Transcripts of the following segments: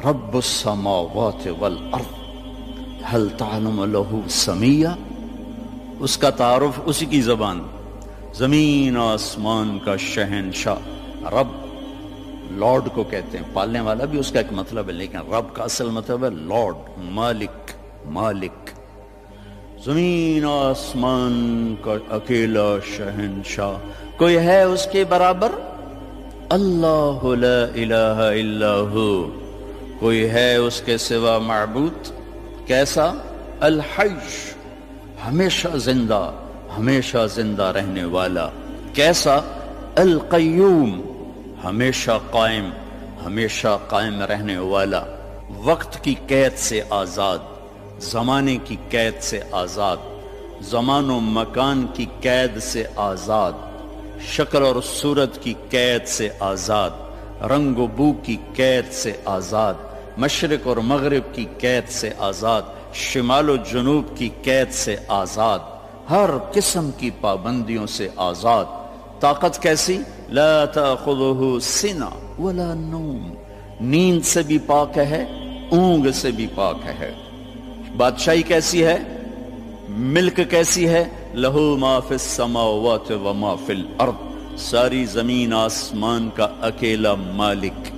رب السماوات والارض هل تعلم له سمیہ، اس کا تعارف اسی کی زبان، زمین آسمان کا شہنشاہ رب، لارڈ کو کہتے ہیں، پالنے والا بھی اس کا ایک مطلب ہے، لیکن رب کا اصل مطلب ہے لارڈ، مالک، مالک، زمین آسمان کا اکیلا شہنشاہ، کوئی ہے اس کے برابر؟ اللہ لا الہ الا ہو، کوئی ہے اس کے سوا معبود؟ کیسا؟ الحی، ہمیشہ زندہ رہنے والا۔ کیسا؟ القیوم، ہمیشہ قائم رہنے والا، وقت کی قید سے آزاد، زمانے کی قید سے آزاد، زمان و مکان کی قید سے آزاد، شکل اور صورت کی قید سے آزاد، رنگ و بو کی قید سے آزاد، مشرق اور مغرب کی قید سے آزاد، شمال و جنوب کی قید سے آزاد، ہر قسم کی پابندیوں سے آزاد۔ طاقت کیسی؟ لا تأخذہ سنہ ولا نوم، نیند سے بھی پاک ہے، اونگ سے بھی پاک ہے۔ بادشاہی کیسی ہے؟ ملک کیسی ہے؟ لہو ما فی السماوات وما فی الارض، ساری زمین آسمان کا اکیلا مالک۔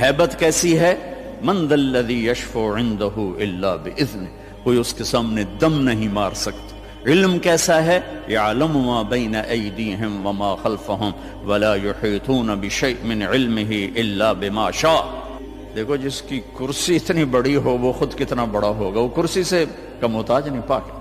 ہیبت کیسی ہے؟ من ذا الذی یشفع عندہ الا باذنہ، کوئی اس کے سامنے دم نہیں مار سکتا۔ علم کیسا ہے؟ یعلم ما بین ایدیہم وما خلفہم ولا یحیطون بشیء من علمہ الا بما شاء۔ دیکھو جس کی کرسی اتنی بڑی ہو وہ خود کتنا بڑا ہوگا، وہ کرسی سے کا محتاج نہیں، پاک ہے۔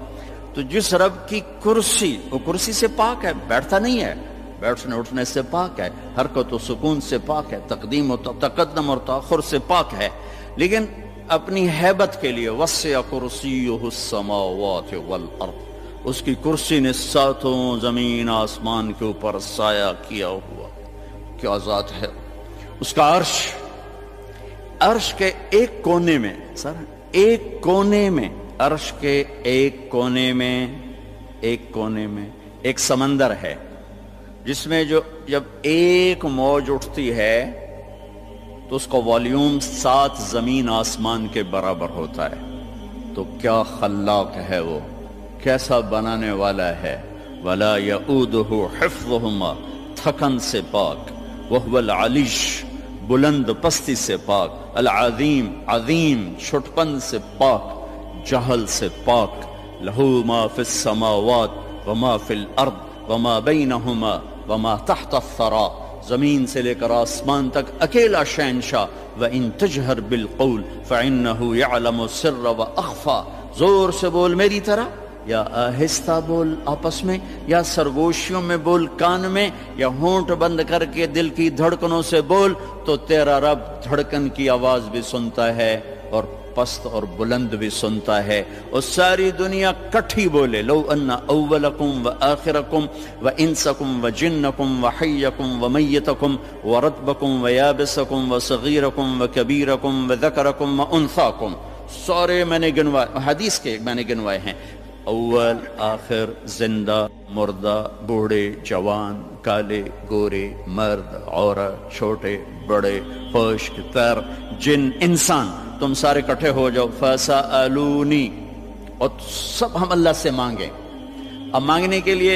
تو جس رب کی کرسی، وہ کرسی سے پاک ہے، بیٹھتا نہیں ہے، بیٹھنے اٹھنے سے پاک ہے، حرکت و سکون سے پاک ہے، تقدیم و تقدم اور تاخر سے پاک ہے، لیکن اپنی ہیبت کے لیے وسع کرسیہ السماوات والارض، اس کی کرسی نے ساتوں زمین آسمان کے اوپر سایہ کیا ہوا۔ کیا ذات ہے اس کا! عرش کے ایک کونے میں، عرش کے ایک کونے میں ایک سمندر ہے، جس میں جب ایک موج اٹھتی ہے تو اس کا والیوم 7 زمین آسمان کے برابر ہوتا ہے۔ تو کیا خلاق ہے وہ، کیسا بنانے والا ہے۔ ولا یؤودہ حفظہما، تھکن سے پاک، وہو العلی، بلند پستی سے پاک، العظیم، عظیم چھٹپن سے پاک، جہل سے پاک۔ لہو ما فی السماوات وما فی الارض وما بینہما وما تحت الثری، زمین سے لے کر آسمان تک اکیلا شہنشاہ۔ وَإِن تَجْهَرْ بِالْقَوْلِ فَإِنَّهُ يَعْلَمُ السِّرَّ وَأَخْفَى، زور سے بول میری طرح، یا آہستہ بول آپس میں، یا سرگوشیوں میں بول کان میں، یا ہونٹ بند کر کے دل کی دھڑکنوں سے بول، تو تیرا رب دھڑکن کی آواز بھی سنتا ہے اور پست اور بلند بھی سنتا ہے۔ اور ساری دنیا کٹھی بولے، لو ان اولکم و آخرکم و انسکم و جنکم و حیکم و میتکم و رتبکم و یابسکم و صغیرکم و کبیرکم و ذکرکم و انثاکم، سارے میں نے گنوائے، حدیث کے میں نے گنوائے ہیں، اول آخر، زندہ مردہ، بوڑھے جوان، کالے گورے، مرد عورت، چھوٹے بڑے، خشک تر، جن انسان، تم سارے کٹھے ہو جاؤ، فَسَأَلُونِي، اور سب ہم اللہ سے مانگیں۔ اب مانگنے کے لیے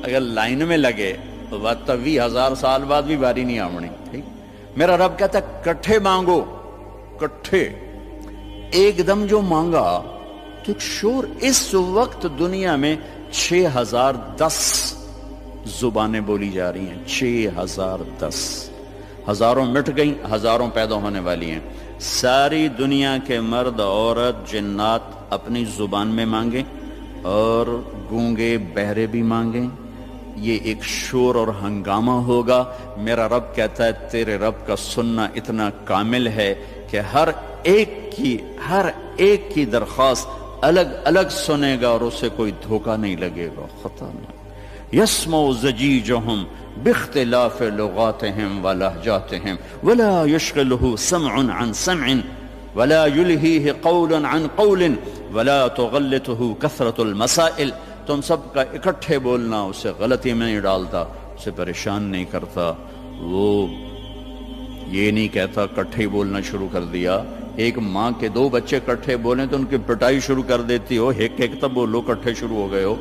اگر لائن میں لگے تو بات 20,000 سال بعد بھی باری نہیں آمنی، ٹھیک؟ میرا رب کہتا ہے کٹھے مانگو، کٹھے، ایک دم جو مانگا تو ایک شور۔ اس وقت دنیا میں 6010 زبانیں بولی جا رہی ہیں، 6010، ہزاروں مٹ گئیں، ہزاروں پیدا ہونے والی ہیں۔ ساری دنیا کے مرد عورت جنات اپنی زبان میں مانگیں اور گونگے بہرے بھی مانگیں، یہ ایک شور اور ہنگامہ ہوگا۔ میرا رب کہتا ہے تیرے رب کا سننا اتنا کامل ہے کہ ہر ایک کی درخواست الگ الگ سنے گا اور اسے کوئی دھوکہ نہیں لگے گا، خطا نہیں۔ یسمع زجیجہم باختلاف لغاتہم ولہجاتہم ولا یشغلہ سمع عن سمع ولا یلہیہ قول عن قول ولا تغلطہ کثرت المسائل، تم سب کا اکٹھے بولنا اسے غلطی میں نہیں ڈالتا، اسے پریشان نہیں کرتا، وہ یہ نہیں کہتا کٹھے بولنا شروع کر دیا۔ ایک ماں کے دو بچے کٹھے بولیں تو ان کی پٹائی شروع کر دیتی ہو، ایک ایک تب بولو، کٹھے شروع ہو گئے ہو۔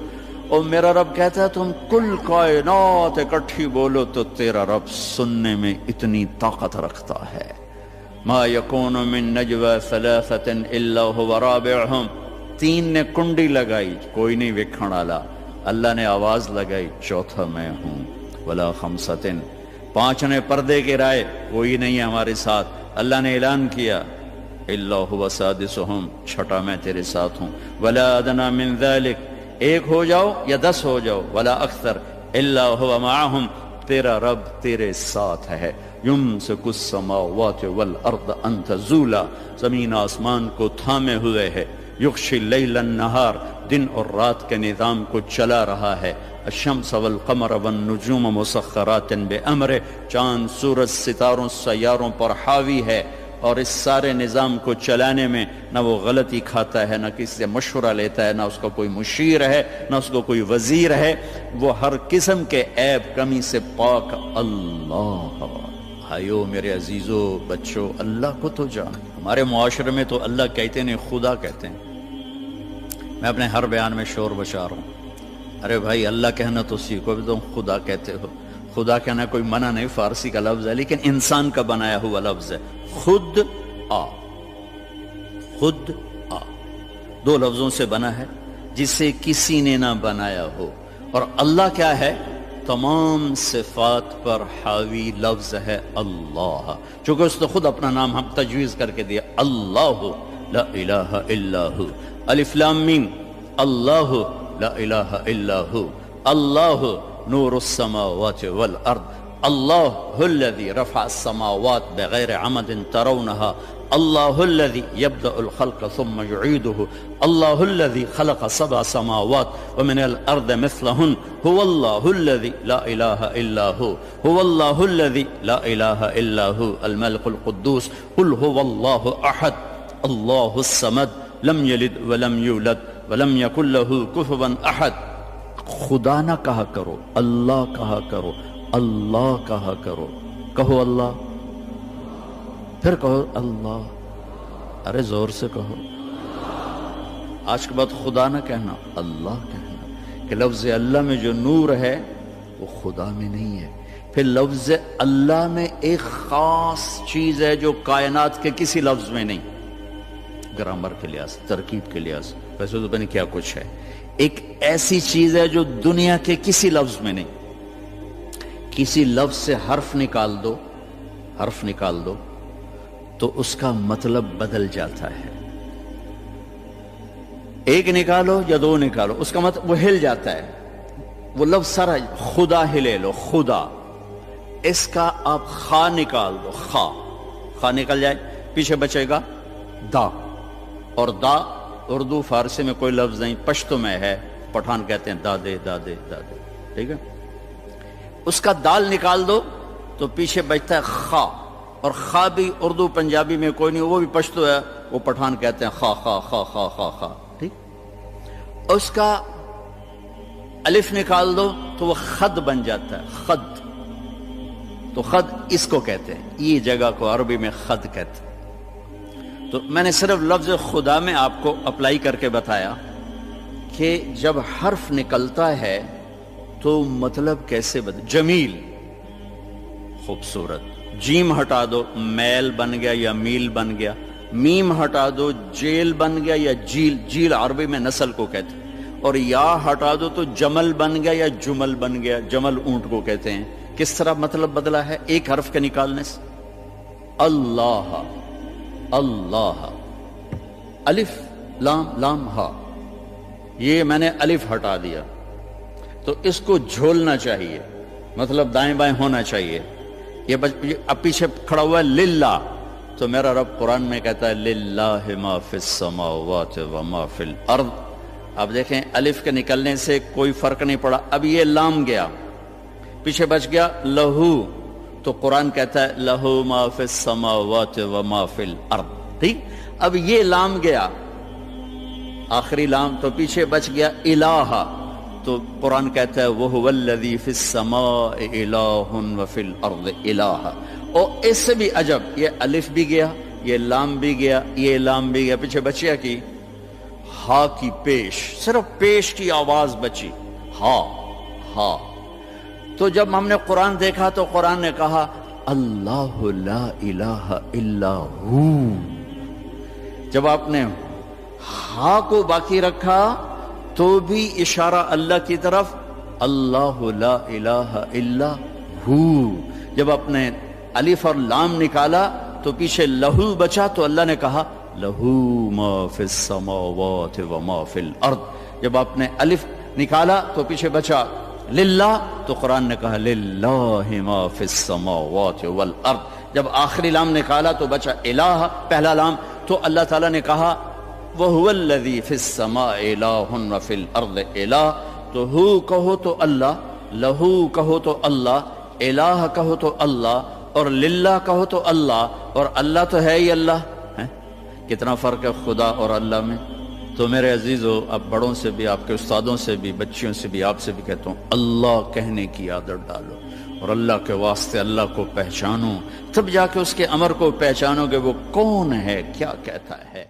اور میرا رب کہتا ہے تم کل کائنات اکٹھی بولو تو تیرا رب سننے میں اتنی طاقت رکھتا ہے۔ ما یکون من نجوى ثلاثة الا هو رابعهم، تین نے کنڈی لگائی، کوئی نہیں وکھن والا، اللہ نے آواز لگائی، چوتھا میں ہوں۔ ولا خمسة، پانچ نے پردے گرائے، کوئی نہیں ہے ہمارے ساتھ، اللہ نے اعلان کیا، الا هو سادسهم، چھٹا میں تیرے ساتھ ہوں۔ ولا ادنى من ذلك، ایک ہو جاؤ یا 10 ہو جاؤ، ولا اکثر الا هو معهم، تیرا رب تیرے ساتھ ہے۔ یمسک السماوات والارض ان تزولا، زمین آسمان کو تھامے ہوئے ہے۔ یغشی اللیل النہار، دن اور رات کے نظام کو چلا رہا ہے۔ الشمس والقمر والنجوم مسخرات بامرہ، چاند سورج ستاروں سیاروں پر حاوی ہے، اور اس سارے نظام کو چلانے میں نہ وہ غلطی کھاتا ہے، نہ کسی سے مشورہ لیتا ہے، نہ اس کا کوئی مشیر ہے، نہ اس کو کوئی وزیر ہے، وہ ہر قسم کے عیب کمی سے پاک اللہ۔ بھائیو میرے عزیزو بچوں، اللہ کو تو جان۔ ہمارے معاشرے میں تو اللہ کہتے نہیں، خدا کہتے ہیں۔ میں اپنے ہر بیان میں شور بچا رہا ہوں، ارے بھائی اللہ کہنا تو سیکھو، بھی تم خدا کہتے ہو۔ خدا کہنا کوئی منع نہیں، فارسی کا لفظ ہے، لیکن انسان کا بنایا ہوا لفظ ہے۔ خود آ، خود آ، دو لفظوں سے بنا ہے، جسے کسی نے نہ بنایا ہو۔ اور اللہ کیا ہے؟ تمام صفات پر حاوی لفظ ہے اللہ، چونکہ اس نے خود اپنا نام ہم تجویز کر کے دیا، اللہ لا الہ الا ہو۔ الف لام میم، اللہ لا الہ الا ہو۔ اللہ نور السماوات والارض، اللہ الذي رفع السماوات بغیر عمد ترونها، اللہ الذي يبدأ الخلق ثم يعيده، اللہ الذي خلق 7 سماوات ومن الارض مثلهن، هو الله الذي لا اله الا هو، هو الله الذي لا اله الا هو الملك القدوس، قل هو الله احد الله الصمد لم يلد ولم يولد ولم يكن له كفوا احد۔ خدا نہ کہا کرو، اللہ کہا کرو، اللہ کہا کرو، کہو اللہ، پھر کہو اللہ، ارے زور سے کہو۔ آج کے بعد خدا نہ کہنا، اللہ کہنا، کہ لفظ اللہ میں جو نور ہے وہ خدا میں نہیں ہے۔ پھر لفظ اللہ میں ایک خاص چیز ہے جو کائنات کے کسی لفظ میں نہیں، گرامر کے لحاظ، ترکیب کے لحاظ، ویسے تو پتہ نہیں کیا کچھ ہے۔ ایک ایسی چیز ہے جو دنیا کے کسی لفظ میں نہیں۔ کسی لفظ سے حرف نکال دو، حرف نکال دو تو اس کا مطلب بدل جاتا ہے۔ ایک نکالو یا دو نکالو، اس کا مطلب وہ ہل جاتا ہے۔ وہ لفظ سارا، خدا ہی لے لو، خدا، اس کا آپ خا نکال دو، خا، خا نکل جائے، پیچھے بچے گا دا، اور دا اردو فارسی میں کوئی لفظ نہیں، پشتو میں ہے، پٹھان کہتے ہیں دادے دادے دادے، ٹھیک ہے۔ اس کا دال نکال دو تو پیچھے بچتا ہے خا، اور خا بھی اردو پنجابی میں کوئی نہیں، وہ بھی پشتو ہے، وہ پٹھان کہتے ہیں خا خا خا خا خا خا، ٹھیک۔ اس کا الف نکال دو تو وہ خد بن جاتا ہے، خد، تو خد اس کو کہتے ہیں، یہ جگہ کو عربی میں خد کہتے ہیں۔ تو میں نے صرف لفظ خدا میں آپ کو اپلائی کر کے بتایا کہ جب حرف نکلتا ہے تو مطلب کیسے بدل۔ جمیل، خوبصورت، جیم ہٹا دو میل بن گیا یا میل بن گیا، میم ہٹا دو جیل بن گیا یا جیل، جیل عربی میں نسل کو کہتے ہیں، اور یا ہٹا دو تو جمل بن گیا یا جمل بن گیا، جمل اونٹ کو کہتے ہیں۔ کس طرح مطلب بدلا ہے ایک حرف کے نکالنے سے؟ اللہ، اللہ، الف لام لام ہا، یہ میں نے الف ہٹا دیا تو اس کو جھولنا چاہیے، مطلب دائیں بائیں ہونا چاہیے۔ یہ اب پیچھے کھڑا ہوا ہے للہ، تو میرا رب قرآن میں کہتا ہے للہ ما فی السماوات وما فی الارض۔ اب دیکھیں الف کے نکلنے سے کوئی فرق نہیں پڑا، اب یہ لام گیا، پیچھے بچ گیا لہو، تو قرآن کہتا ہے لہو ما فی السماوات وما فی الارض، ٹھیک۔ اب یہ لام گیا، آخری لام، تو پیچھے بچ گیا الہ، تو قرآن کہتا ہے وَهُوَ الَّذِي فِي السَّمَاءِ إِلَٰهٌ وَفِي الْأَرْضِ إِلَٰهٌ۔ اور اس سے بھی عجب، یہ الف بھی گیا، یہ لام بھی گیا، یہ لام بھی گیا، پیچھے بچیا کی ہا کی پیش، صرف پیش کی آواز بچی، ہا ہا۔ تو جب ہم نے قرآن دیکھا تو قرآن نے کہا اللہ لا الہ الا ہو۔ جب آپ نے ہا کو باقی رکھا تو بھی اشارہ اللہ کی طرف، اللہ لا الہ الا ہو۔ جب آپ نے الف اور لام نکالا تو پیچھے لہو بچا تو اللہ نے کہا لہو ما فی السماوات و ما فی الارض۔ جب آپ نے الف نکالا تو پیچھے بچا للہ تو قرآن نے کہا للہ ما فی السماوات والارض۔ جب آخری لام نکالا تو بچا الہ، پہلا لام، تو اللہ تعالیٰ نے کہا وَهُوَ الَّذِي فِي السَّمَاءِ إِلَٰهٌ وَفِي الْأَرْضِ إِلَٰهٌ۔ تو ہو کہو تو اللہ، لہو کہو تو اللہ، الہ کہو تو اللہ، اور للہ کہو تو اللہ، اور اللہ تو ہے ہی اللہ ہے۔ کتنا فرق ہے خدا اور اللہ میں۔ تو میرے عزیزو، اب بڑوں سے بھی، آپ کے استادوں سے بھی، بچیوں سے بھی، آپ سے بھی کہتا ہوں اللہ کہنے کی عادت ڈالو، اور اللہ کے واسطے اللہ کو پہچانو، تب جا کے اس کے امر کو پہچانو گے وہ کون ہے، کیا کہتا ہے۔